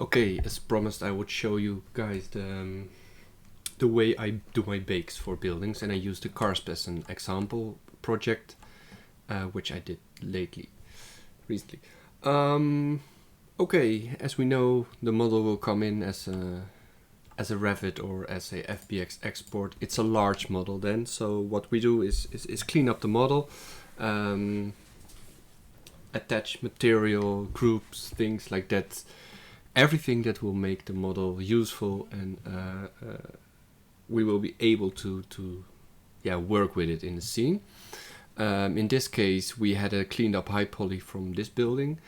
Okay, as promised, I would show you guys the way I do my bakes for buildings, and I use the CARSP as an example project, which I did recently. Okay, as we know, the model will come in as a Revit or as a FBX export. It's a large model then, so what we do is clean up the model, attach material, groups, things like that. Everything that will make the model useful, and we will be able to work with it in the scene. In this case, we had a cleaned up high poly from this building,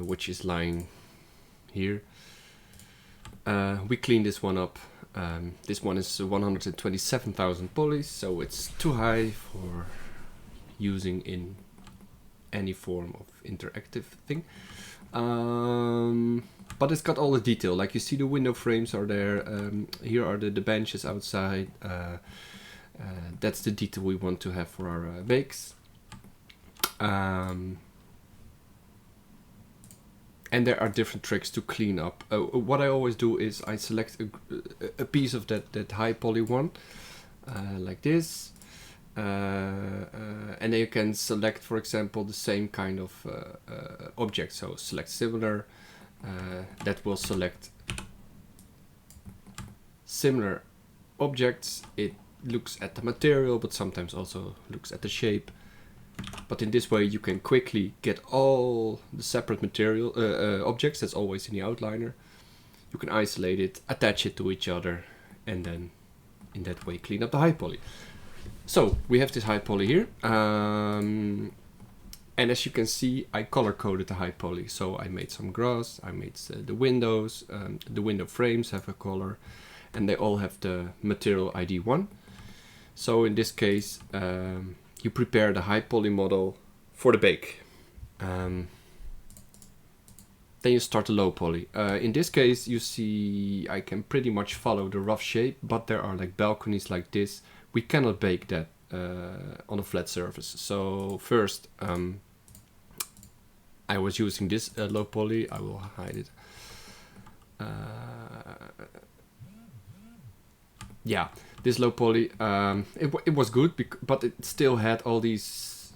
which is lying here. We cleaned this one up. This one is 127,000 polys, so it's too high for using in any form of interactive thing. But it's got all the detail, like you see the window frames are there, here are the benches outside, that's the detail we want to have for our bakes. And there are different tricks to clean up. What I always do is I select a piece of that high poly one, like this. And then you can select, for example, the same kind of object. So select similar, that will select similar objects. It looks at the material, but sometimes also looks at the shape. But in this way you can quickly get all the separate material objects that's always in the outliner. You can isolate it, attach it to each other, and then in that way clean up the high poly. So we have this high poly here, and as you can see, I color coded the high poly. So I made some grass, I made the windows, the window frames have a color, and they all have the material ID 1. So in this case, you prepare the high poly model for the bake. Then you start the low poly. In this case, you see I can pretty much follow the rough shape, but there are like balconies like this. We cannot bake that on a flat surface. So first, I was using this low poly. I will hide it. Yeah, this low poly, it was good, but it still had all these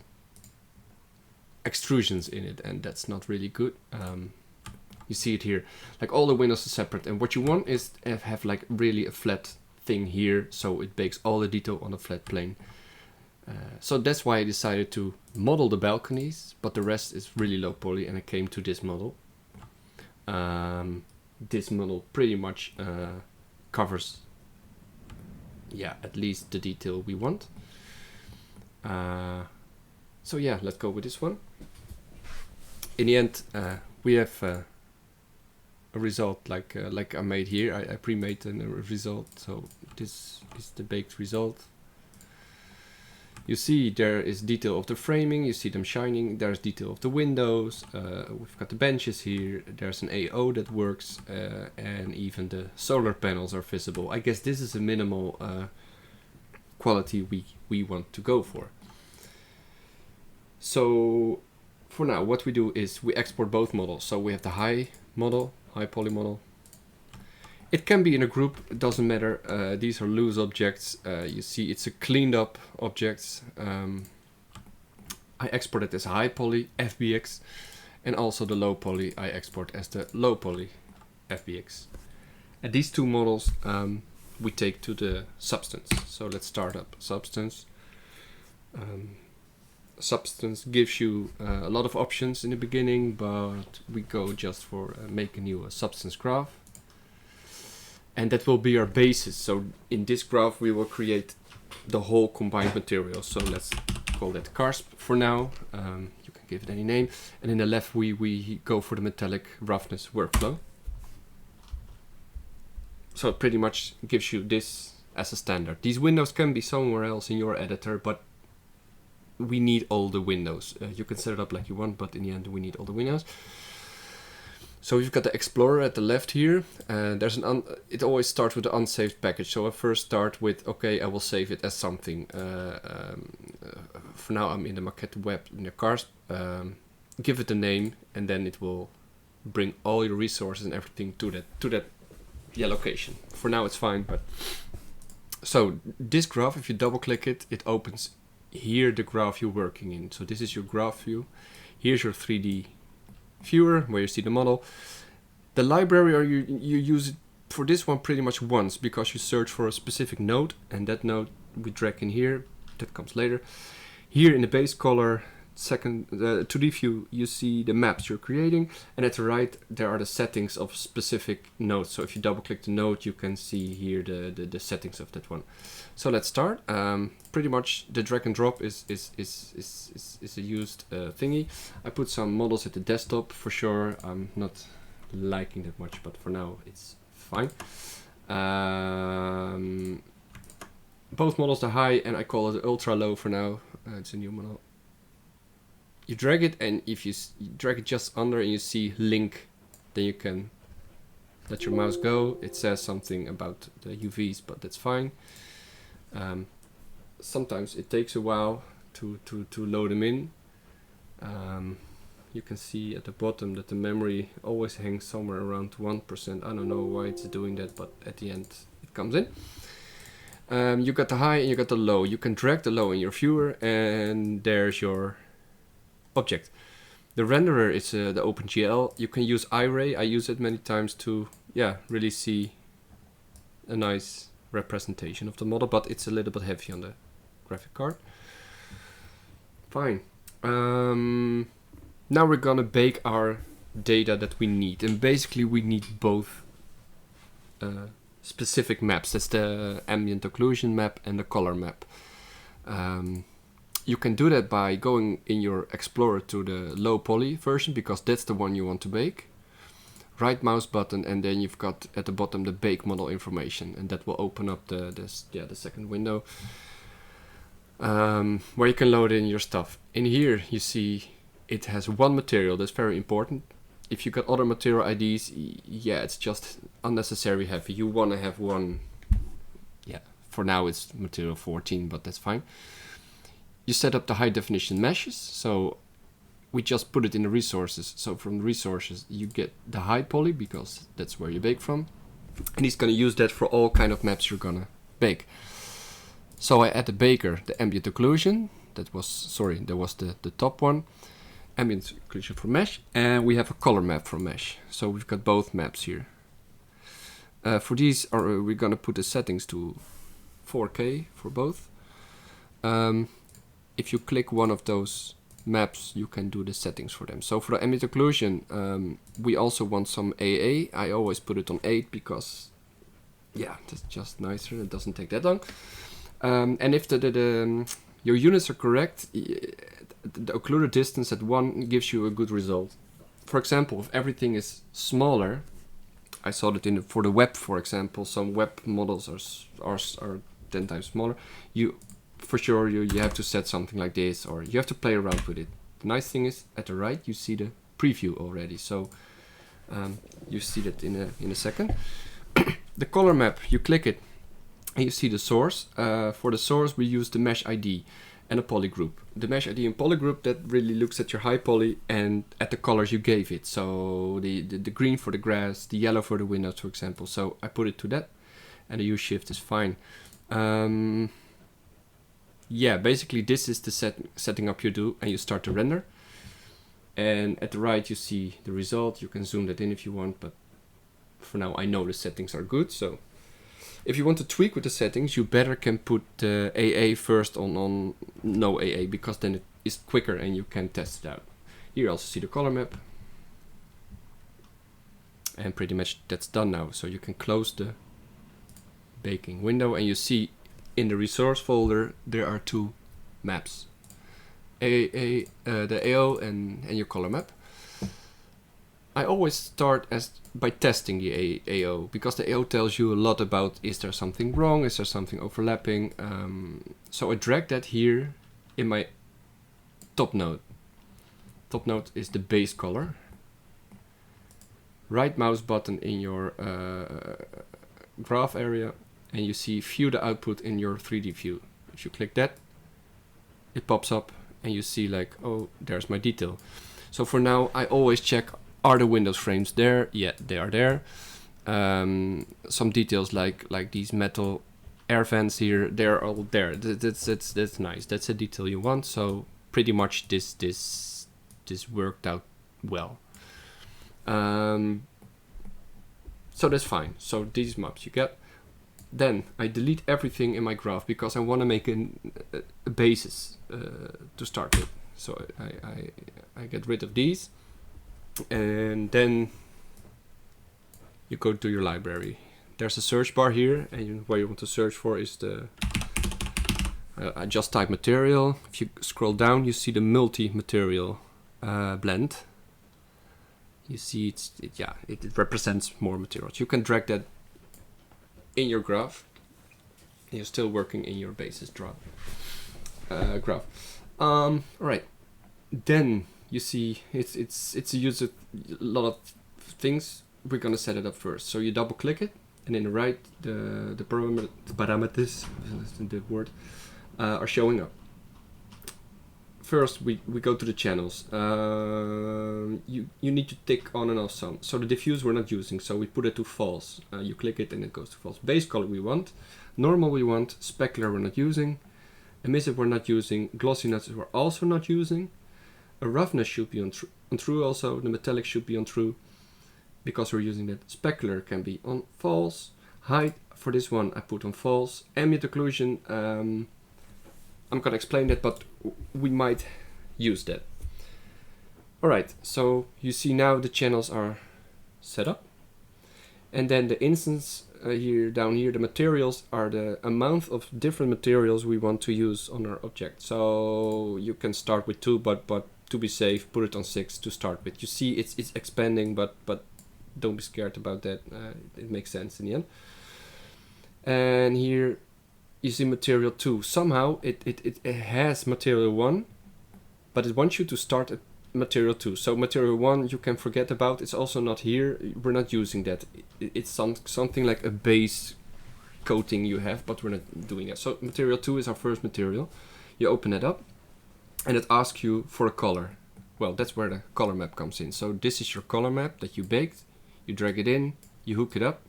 extrusions in it, and that's not really good. You see it here, like all the windows are separate, and what you want is have like really a flat thing here, so it bakes all the detail on a flat plane. So that's why I decided to model the balconies, but the rest is really low poly, and I came to this model. This model pretty much covers, yeah, at least the detail we want. So yeah, let's go with this one. In the end, we have a result like I made here. I pre-made a result, so this is the baked result. You see there is detail of the framing, you see them shining, there's detail of the windows, we've got the benches here, there's an AO that works, and even the solar panels are visible. I guess this is a minimal quality we want to go for. So for now, what we do is we export both models. So we have the high poly model. It can be in a group, it doesn't matter. These are loose objects. You see it's a cleaned up objects. I export it as high poly FBX, and also the low poly I export as the low poly FBX. And these two models we take to the substance. So let's start up substance. Substance gives you a lot of options in the beginning, but we go just for making you a substance graph. And that will be our basis. So in this graph we will create the whole combined material. So let's call that CARSP for now. You can give it any name. And in the left we go for the metallic roughness workflow. So it pretty much gives you this as a standard. These windows can be somewhere else in your editor, but we need all the windows. You can set it up like you want, but in the end we need all the windows. So we've got the Explorer at the left here. There's it always starts with the unsaved package. So I first start with, okay, I will save it as something. For now I'm in the maquette web in the CARSP. Give it a name, and then it will bring all your resources and everything to that location. For now it's fine, but so this graph, if you double click it, it opens here the graph you're working in. So this is your graph view. Here's your 3D viewer where you see the model. The library, or you use it for this one pretty much once, because you search for a specific node, and that node we drag in here. That comes later. Here in the base color, second 2D view, you see the maps you're creating, and at the right there are the settings of specific nodes. So if you double click the node, you can see here the settings of that one. So let's start. Pretty much the drag and drop is a used thingy. I put some models at the desktop for sure. I'm not liking that much, but for now it's fine. Both models are high, and I call it ultra low for now. It's a new model. You drag it, and if you drag it just under and you see link, then you can let your mouse go. It says something about the UVs, but that's fine. Sometimes it takes a while to load them in. You can see at the bottom that the memory always hangs somewhere around 1%. I don't know why it's doing that, but at the end it comes in. You got the high and you got the low. You can drag the low in your viewer, and there's your object. The renderer is the OpenGL. You can use iRay. I use it many times to really see a nice representation of the model, but it's a little bit heavy on the graphic card. Fine. Now we're gonna bake our data that we need, and basically we need both specific maps. That's the ambient occlusion map and the color map. You can do that by going in your Explorer to the low poly version, because that's the one you want to bake. Right mouse button, and then you've got at the bottom the bake model information, and that will open up the second window where you can load in your stuff. In here you see it has one material. That's very important. If you got other material IDs, it's just unnecessary heavy. You want to have one. For now it's material 14, but that's fine. You set up the high definition meshes, so we just put it in the resources. So from the resources you get the high poly, because that's where you bake from, and he's going to use that for all kind of maps you're gonna bake. So I add the baker, the ambient occlusion. That was the top one, ambient occlusion for mesh, and we have a color map for mesh. So we've got both maps here. For these, we're gonna put the settings to 4K for both. If you click one of those maps, you can do the settings for them. So for the ambient occlusion, we also want some AA. I always put it on 8 because, that's just nicer. It doesn't take that long. And if your units are correct, the occluder distance at 1 gives you a good result. For example, if everything is smaller, I saw that for the web, for example, some web models are 10 times smaller. For sure you have to set something like this, or you have to play around with it. The nice thing is at the right you see the preview already, so you see that in a second. The color map, you click it and you see the source. For the source we use the mesh ID and a poly group. The mesh ID and poly group, that really looks at your high poly and at the colors you gave it. So the green for the grass, the yellow for the windows, for example. So I put it to that, and the U shift is fine. Basically this is the setting up you do, and you start to render. And at the right you see the result. You can zoom that in if you want, but for now I know the settings are good. So if you want to tweak with the settings, you better can put the AA first on no AA, because then it is quicker and you can test it out. Here you also see the color map. And pretty much that's done now. So you can close the baking window, and you see in the resource folder there are 2 maps, the AO and your color map. I always start by testing the AO, because the AO tells you a lot about, is there something wrong, is there something overlapping. So I drag that here in my top node. Top node is the base color. Right mouse button in your graph area, and you see view the output in your 3D view. If you click that, it pops up and you see like, oh, there's my detail. So for now I always check, Are the windows frames there? Yeah, they are there. Some details like these metal air vents here, they're all there. That's nice. That's a detail you want. So pretty much this worked out well. So that's fine. So these maps you get. Then I delete everything in my graph because I want to make a basis to start with. So I get rid of these, and then you go to your library. There's a search bar here, and what you want to search for is the I just type material. If you scroll down, you see the multi-material blend. You see it represents more materials. You can drag that in your graph. You're still working in your basis graph. All right. Then you see it's a use of a lot of things. We're gonna set it up first. So you double click it, and in the right the parameters, the word, are showing up. First, we go to the channels. You need to tick on and off some. So the diffuse we're not using, so we put it to false. You click it and it goes to false. Base color we want. Normal we want. Specular we're not using. Emissive we're not using. Glossiness we're also not using. A roughness should be on true also. The metallic should be on true because we're using that. Specular can be on false. Height for this one I put on false. Ambient occlusion. I'm gonna explain that, but we might use that. Alright, so you see now the channels are set up. And then the instance here, down here, the materials are the amount of different materials we want to use on our object. So you can start with 2, but to be safe, put it on 6 to start with. You see it's expanding, but don't be scared about that. It makes sense in the end. And here you see material 2. Somehow it has material 1, but it wants you to start at material 2. So material 1 you can forget about. It's also not here. We're not using that. It's something like a base coating you have, but we're not doing that. So material 2 is our first material. You open it up, and it asks you for a color. Well, that's where the color map comes in. So this is your color map that you baked. You drag it in, you hook it up,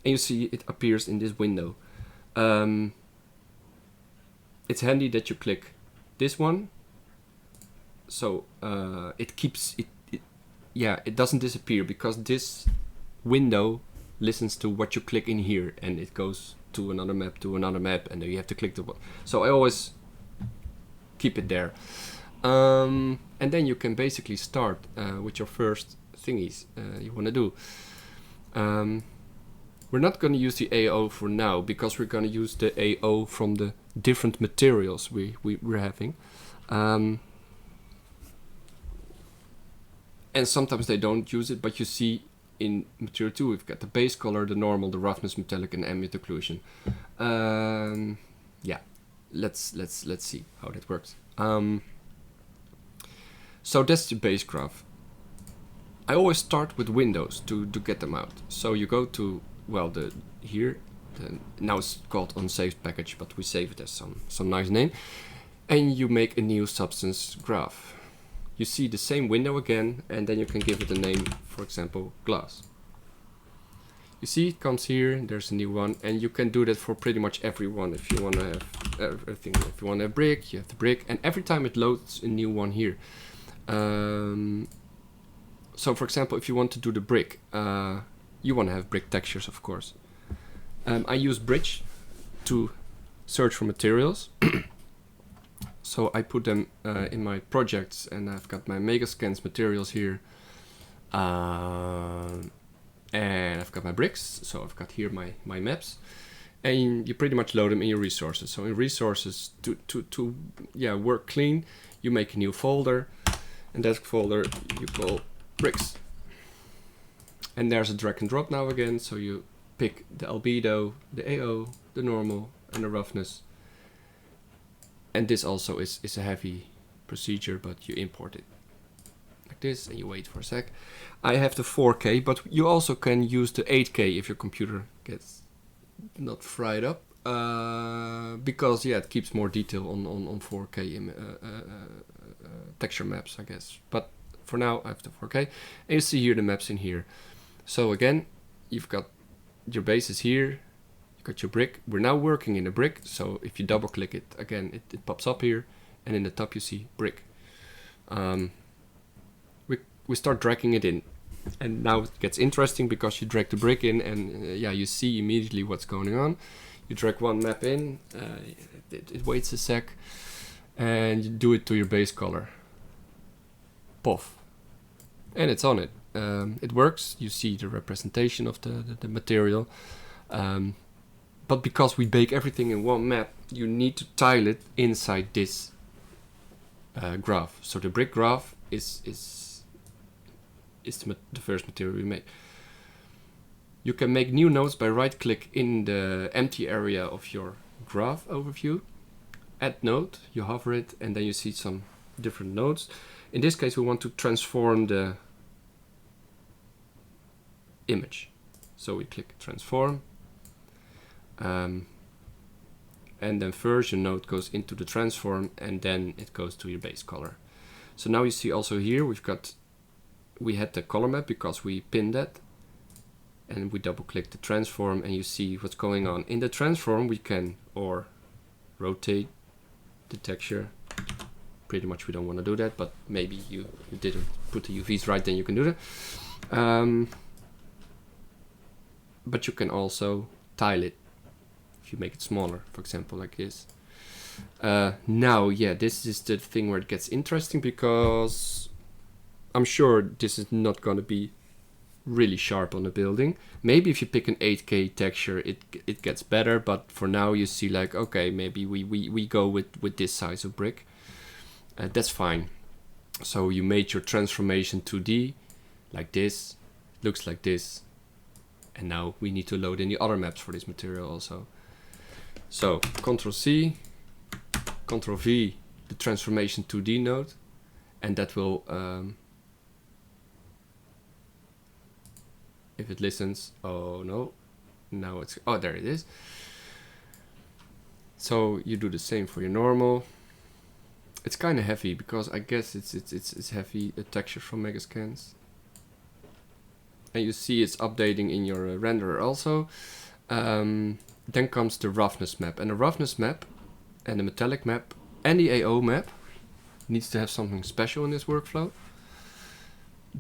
and you see it appears in this window. It's handy that you click this one, so it keeps it doesn't disappear, because this window listens to what you click in here, and it goes to another map, and then you have to click the one. So I always keep it there, and then you can basically start with your first thingies you want to do. We're not going to use the AO for now, because we're going to use the AO from the different materials we're having. And sometimes they don't use it, but you see in material 2 we've got the base color, the normal, the roughness, metallic, and ambient occlusion. Yeah, let's see how that works. So that's the base graph. I always start with windows to get them out. So you go to, well, now it's called unsaved package, but we save it as some nice name, and you make a new substance graph. You see the same window again, and then you can give it a name, for example, glass. You see it comes here, there's a new one, and you can do that for pretty much everyone. If you want to have everything, if you want a brick, you have the brick, and every time it loads a new one here. So for example, if you want to do the brick, you want to have brick textures, of course. I use Bridge to search for materials. So I put them in my projects, and I've got my Megascans materials here. And I've got my bricks, so I've got here my maps. And you pretty much load them in your resources. So in resources, to work clean, you make a new folder, and that folder you call bricks. And there's a drag and drop now again, so you pick the albedo, the AO, the normal, and the roughness. And this also is a heavy procedure, but you import it like this, and you wait for a sec. I have the 4K, but you also can use the 8K if your computer gets not fried up, because it keeps more detail on 4K texture maps, I guess. But for now I have the 4K. And you see here the maps in here. So again, you've got your bases here, you got your brick. We're now working in a brick, so if you double click it again, it pops up here, and in the top you see brick. We start dragging it in, and now it gets interesting because you drag the brick in, and yeah, you see immediately what's going on. You drag one map in, it waits a sec, and you do it to your base color. Puff, and it's on it. It works. You see the representation of the material, but because we bake everything in one map, you need to tile it inside this graph. So the brick graph is the first material we make. You can make new nodes by right-click in the empty area of your graph overview. Add node, you hover it, and then you see some different nodes. In this case, we want to transform the image. So we click transform. And then first your node goes into the transform, and then it goes to your base color. So now you see also here we had the color map because we pinned that, and we double click the transform, and you see what's going on. In the transform we can or rotate the texture. Pretty much we don't want to do that, but maybe you didn't put the UVs right, then you can do that. But you can also tile it if you make it smaller, for example, like this. Now, yeah, this is the thing where it gets interesting, because I'm sure this is not going to be really sharp on the building. Maybe if you pick an 8K texture, it gets better, but for now you see like, okay, maybe we go with this size of brick. That's fine. So you made your transformation 2D like this, looks like this, and now we need to load in the other maps for this material also. So Ctrl C, Ctrl V, the transformation 2D node, and that will, if it listens, oh no, now it's, oh there it is. So you do the same for your normal. It's kind of heavy because I guess it's heavy texture from Megascans. And you see it's updating in your renderer also. Then comes the roughness map, and the roughness map and the metallic map and the AO map needs to have something special in this workflow.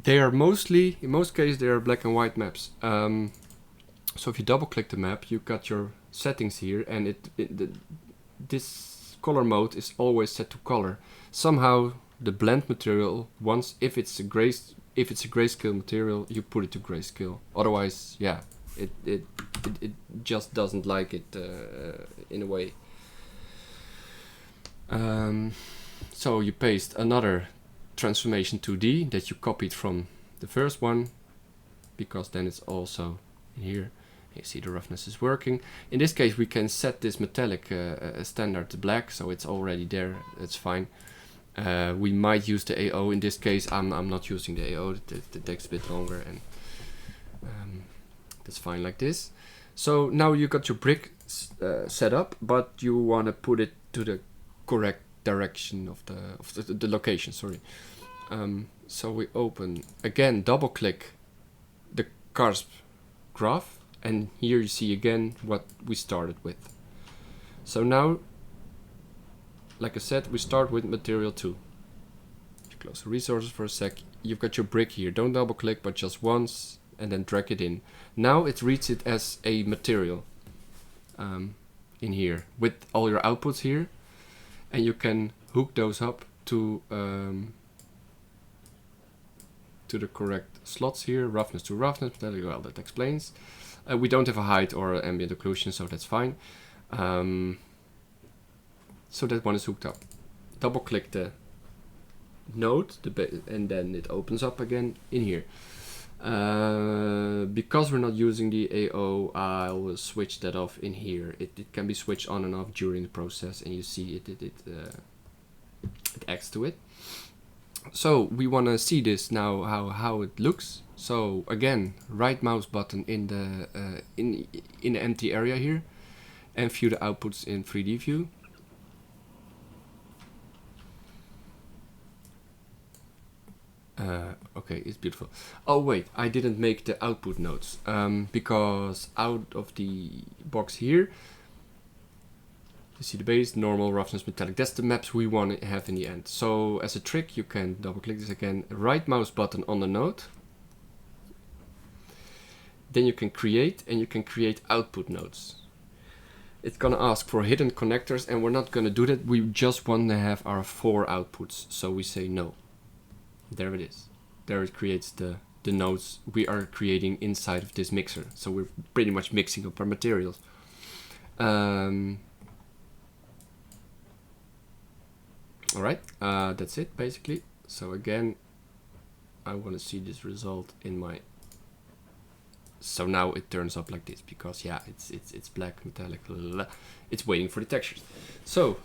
They are mostly, in most cases, they are black and white maps. So if you double click the map, you've got your settings here, and this color mode is always set to color. Somehow the blend material, once if it's a grayscale material, you put it to grayscale. Otherwise, yeah, it just doesn't like it in a way. So you paste another transformation 2D that you copied from the first one, because then it's also in here. You see the roughness is working. In this case we can set this metallic standard to black, so it's already there, it's fine. We might use the AO. In this case I'm not using the AO, it takes a bit longer, and that's fine like this. So now you got your brick set up, but you want to put it to the correct direction of the location, sorry. So we open, again, double click the CARSP graph, and here you see again what we started with. So now, like I said, we start with material 2. If you close the resources for a sec, you've got your brick here. Don't double click, but just once, and then drag it in. Now it reads it as a material in here with all your outputs here, and you can hook those up to the correct slots here. Roughness to roughness, well, that explains. We don't have a height or ambient occlusion, so that's fine. So that one is hooked up. Double click the node, and then it opens up again in here. Because we're not using the AO, I will switch that off in here. It can be switched on and off during the process, and you see it acts to it. So we want to see this now, how it looks. So again, right mouse button in the empty area here, and view the outputs in 3D view. Okay, it's beautiful. Oh wait, I didn't make the output nodes because out of the box here, you see the base, normal, roughness, metallic. That's the maps we want to have in the end. So as a trick, you can double click this again, right mouse button on the node. Then you can create, and you can create output nodes. It's gonna ask for hidden connectors, and we're not gonna do that. We just want to have our 4 outputs. So we say no. There it is. There it creates the nodes we are creating inside of this mixer. So we're pretty much mixing up our materials. Alright, that's it basically. So again, I want to see this result in my... So now it turns up like this because yeah, it's black, metallic, it's waiting for the textures. So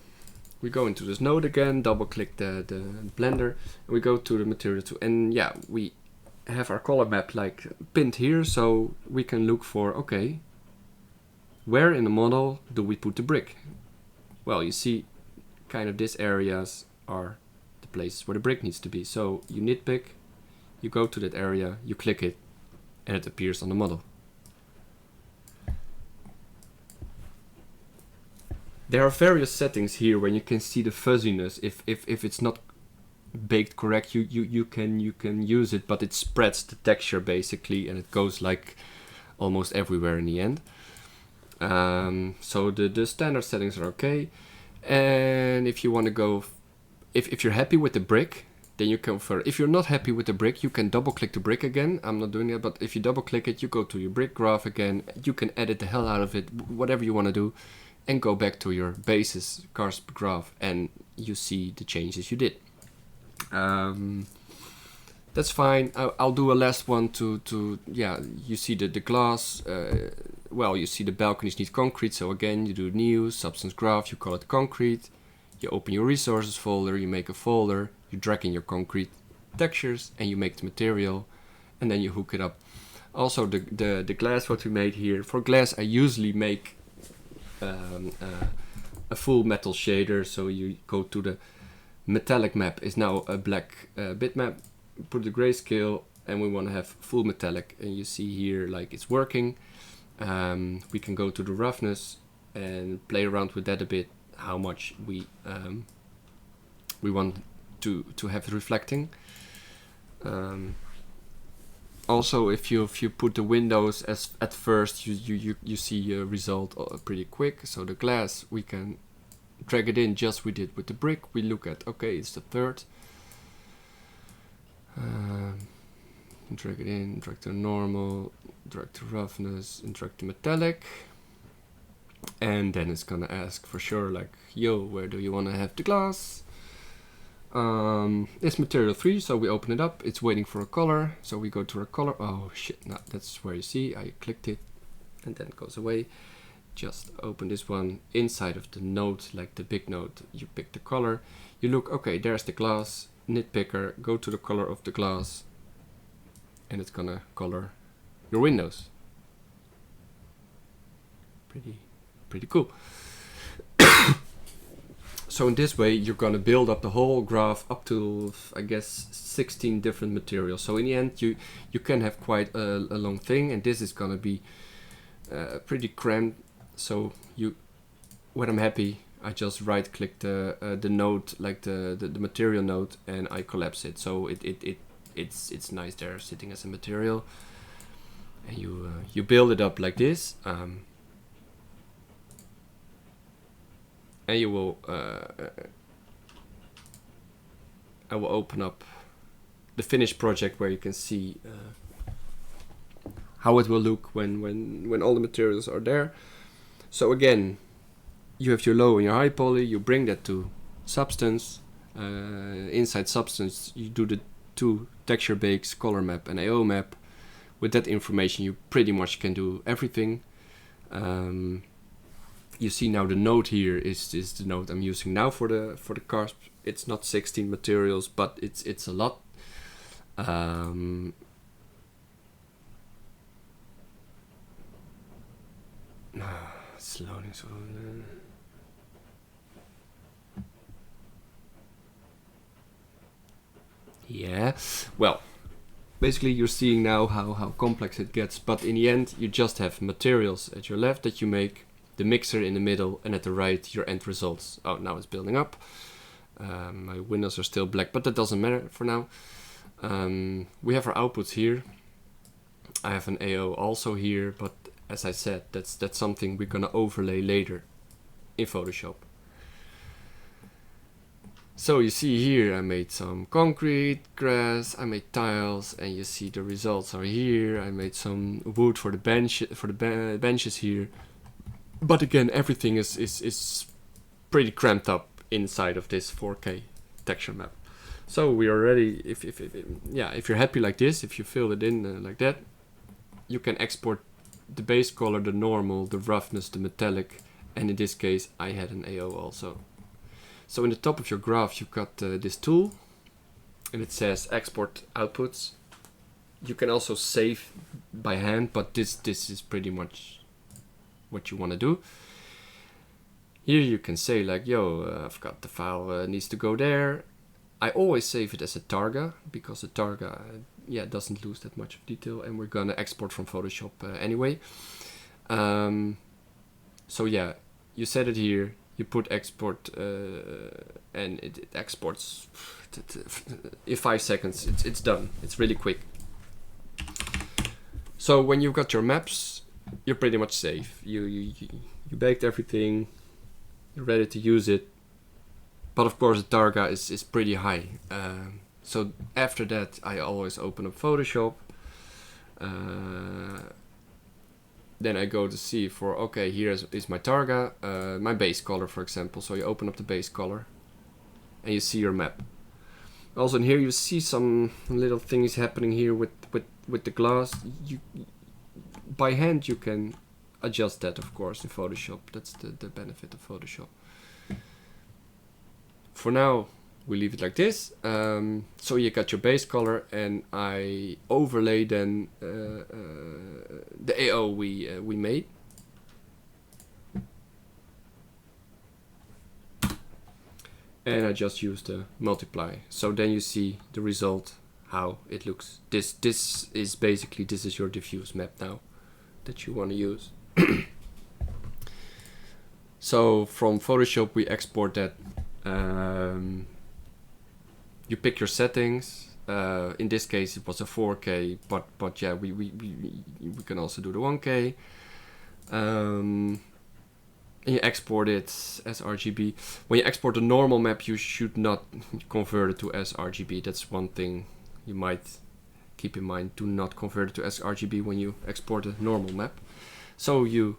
we go into this node again, double click the blender, and we go to the material tool, and yeah, we have our color map like pinned here, so we can look for, okay, where in the model do we put the brick? Well, you see kind of these areas are the places where the brick needs to be. So you nitpick, you go to that area, you click it, and it appears on the model. There are various settings here where you can see the fuzziness. If it's not baked correct, you can use it, but it spreads the texture basically, and it goes like almost everywhere in the end. So the standard settings are okay. And if you want to go, if you're happy with the brick, then you can if you're not happy with the brick, you can double click the brick again. I'm not doing that, but if you double click it, you go to your brick graph again. You can edit the hell out of it, whatever you want to do, and go back to your basis cars graph, and you see the changes you did. That's fine. I'll do a last one to yeah, you see the glass. Well, you see the balconies need concrete, so again, you do new substance graph, you call it concrete, you open your resources folder, you make a folder, you drag in your concrete textures, and you make the material, and then you hook it up. Also, the glass what we made here, for glass I usually make a full metal shader, so you go to the metallic map, is now a black bitmap, put the grayscale, and we want to have full metallic, and you see here like it's working. We can go to the roughness and play around with that a bit, how much we want to have it reflecting. Also, if you put the windows as at first, you see a result pretty quick. So the glass, we can drag it in just we did with the brick. We look at, okay, it's the third. Drag it in, drag to normal, drag to roughness, and drag to metallic. And then it's gonna ask for sure, like, yo, where do you want to have the glass? It's material 3, so we open it up. It's waiting for a color, so we go to a color. Oh shit, no, that's where you see I clicked it, and then it goes away. Just open this one inside of the node, like the big node. You pick the color, you look, okay, there's the glass. Nitpicker, go to the color of the glass, and it's gonna color your windows. Pretty cool. So in this way, you're gonna build up the whole graph up to, I guess, 16 different materials. So in the end, you can have quite a long thing, and this is gonna be pretty cramped. So when I'm happy, I just right-click the node, like the material node, and I collapse it. So it's nice there, sitting as a material, and you build it up like this. And you will, I will open up the finished project where you can see how it will look when all the materials are there. So again, you have your low and your high poly, you bring that to substance. Inside substance, you do the 2 texture bakes, color map and AO map. With that information, you pretty much can do everything. You see now the node here is the node I'm using now for the cars. It's not 16 materials, but it's a lot. It's loading, so Yeah, well, basically you're seeing now how complex it gets, but in the end you just have materials at your left that you make, the mixer in the middle, and at the right your end results. Oh, now it's building up. My windows are still black, but that doesn't matter for now. We have our outputs here. I have an AO also here, but as I said, that's something we're gonna overlay later in Photoshop. So you see here I made some concrete, grass, I made tiles, and you see the results are here. I made some wood for the benches here. But again, everything is pretty cramped up inside of this 4K texture map. So we are ready. If you're happy like this, if you fill it in like that, you can export the base color, the normal, the roughness, the metallic, and in this case I had an AO also. So in the top of your graph you've got this tool, and it says export outputs. You can also save by hand, but this is pretty much what you want to do. Here you can say like, yo, I've got the file, needs to go there. I always save it as a targa, because a targa doesn't lose that much of detail, and we're gonna export from Photoshop anyway. So yeah, you set it here, you put export, and it exports in 5 seconds. It's done. It's really quick. So when you've got your maps, you're pretty much safe. You baked everything, you're ready to use it. But of course the targa is pretty high. So after that I always open up Photoshop. Then I go to see for, okay, here is my targa, my base color for example. So you open up the base color and you see your map. Also in here you see some little things happening here with the glass. By hand you can adjust that, of course, in Photoshop. That's the benefit of Photoshop. For now we leave it like this. So you got your base color, and I overlay then the AO we made. And I just use the multiply. So then you see the result, how it looks. This is basically, this is your diffuse map now that you want to use. So from Photoshop we export that. You pick your settings. In this case it was a 4K, but yeah, we can also do the 1K. And you export it as RGB. When you export a normal map, you should not convert it to sRGB. That's one thing you might keep in mind. Do not convert it to sRGB when you export a normal map. So you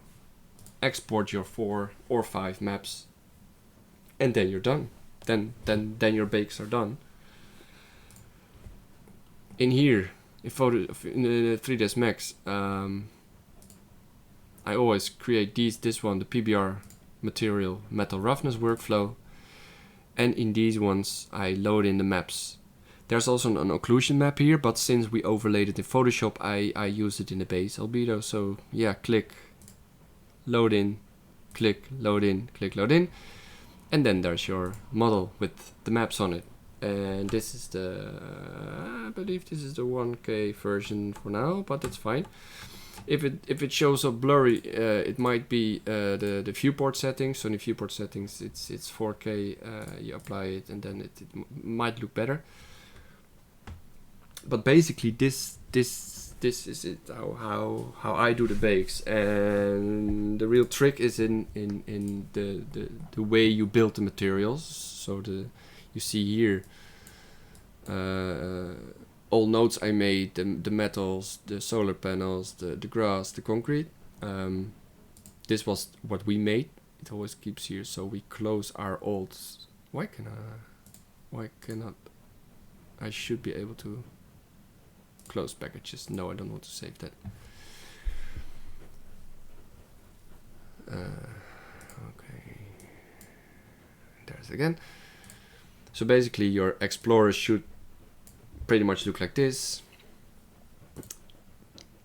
export your 4 or 5 maps, and then you're done. Then your bakes are done. In here, in 3ds Max, I always create this one, the PBR material metal roughness workflow, and in these ones I load in the maps. There's also an occlusion map here, but since we overlaid it in Photoshop, I use it in the base albedo. So yeah, click, load in, click, load in, click, load in, and then there's your model with the maps on it. And this is I believe this is the 1K version for now, but that's fine. If it shows up blurry, it might be the viewport settings. So in the viewport settings, it's 4K. You apply it, and then it might look better. But basically, this is it. How I do the bakes, and the real trick is in the way you build the materials. So you see here all nodes I made, the metals, the solar panels, the grass, the concrete. This was what we made. It always keeps here. So we close our old. Why cannot? I should be able to close packages. No, I don't want to save that. Okay. There's again. So basically your Explorer should pretty much look like this.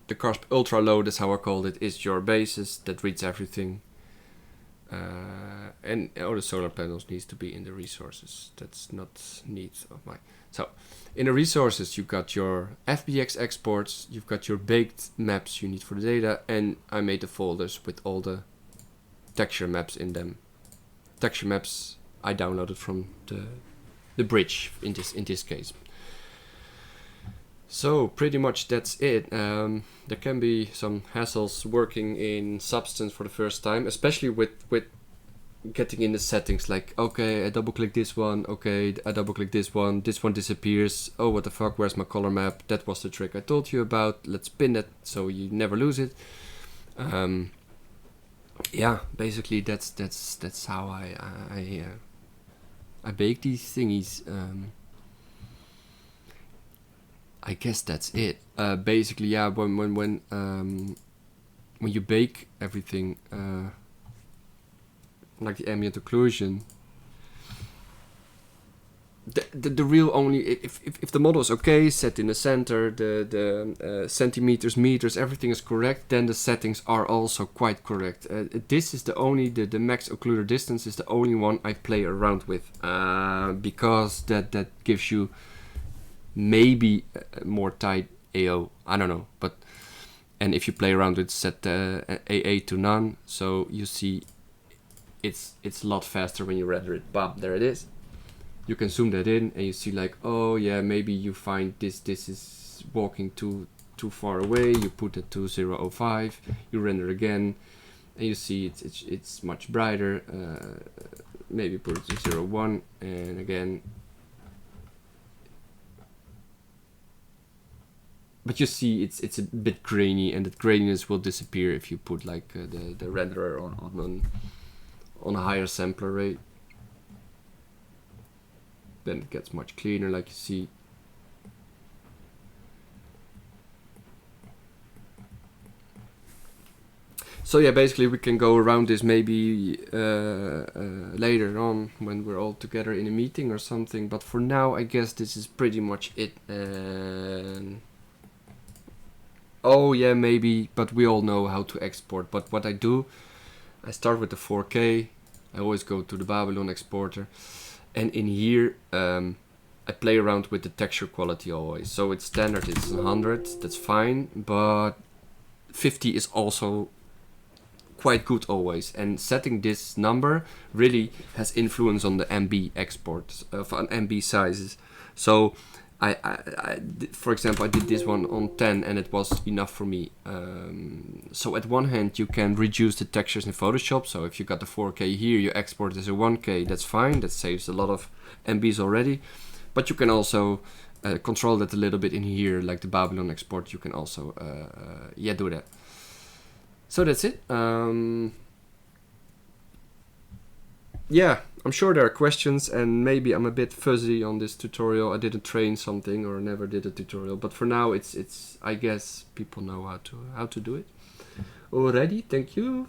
The CARSP ultra low, that's how I called it, is your basis that reads everything. and all the solar panels needs to be in the resources. That's not needs of mine. So in the resources, you've got your FBX exports, you've got your baked maps you need for the data, and I made the folders with all the texture maps in them. Texture maps I downloaded from the bridge in this case. So pretty much that's it. There can be some hassles working in Substance for the first time, especially with getting in the settings, like, okay, I double click this one, okay, I double click this one disappears, oh what the fuck, where's my color map? That was the trick I told you about, let's pin it so you never lose it. Yeah, basically that's how I bake these thingies. I guess that's it. Basically, yeah, when you bake everything, like the ambient occlusion, the real only, if the model is okay, set in the center, the centimeters, meters, everything is correct, then the settings are also quite correct. This is the only, the max occluder distance is the only one I play around with, because that gives you maybe more tight AO, I don't know, but, and if you play around with set AA to none, so you see it's a lot faster when you render it. Bam, there it is. You can zoom that in and you see like, oh yeah, maybe you find this is walking too far away, you put it to 0.05, you render again and you see it's much brighter. Maybe put it to 0.1 and again. But you see it's a bit grainy, and that graininess will disappear if you put like the renderer on a higher sampler rate. Then it gets much cleaner, like you see. So yeah, basically we can go around this maybe later on when we're all together in a meeting or something. But for now, I guess this is pretty much it. Oh yeah, maybe, but we all know how to export. But what I do, I start with the 4K. I always go to the Babylon exporter. And in here, I play around with the texture quality always. So it's standard, it's 100, that's fine. But 50 is also quite good always. And setting this number really has influence on the MB exports, on MB sizes. So for example, I did this one on 10 and it was enough for me. So at one hand you can reduce the textures in Photoshop. So if you got the 4K here, you export it as a 1K, that's fine. That saves a lot of MBs already. But you can also control that a little bit in here, like the Babylon export. You can also do that. So that's it. Yeah, I'm sure there are questions, and maybe I'm a bit fuzzy on this tutorial. I didn't train something or never did a tutorial, but for now it's I guess people know how to do it already. Thank you.